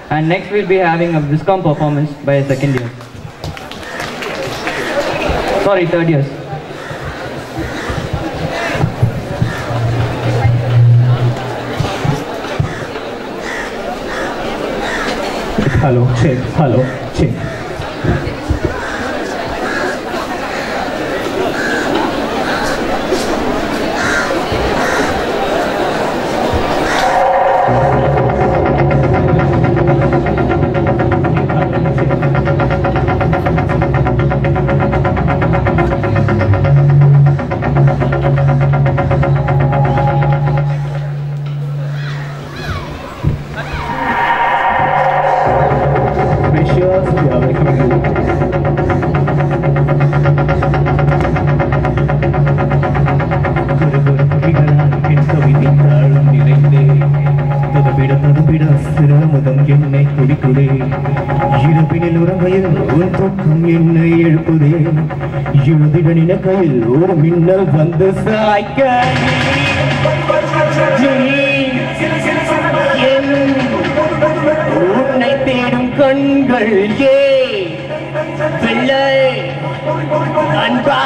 And next we'll be having a Viscom performance by a second year. Sorry, third years. Hello, check, hello, check. ஒரு மின்னல் வந்து சாய்க்க உன்னை தேடும் கண்கள் ஏ பிள்ளை அன்பா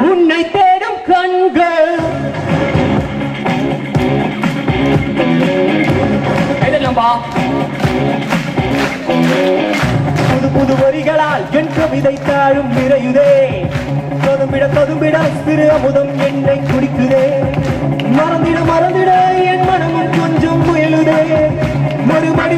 உன்னை தேடும் கண்கள் புது புது வரிகளால் என் கவிதை தாழும் நிறையுதே தொதும்பிட சிறு அமுதம் என்னை குடிக்குதே மறந்திட என் மனமும் கொஞ்சம் முயலுதே மறுபடி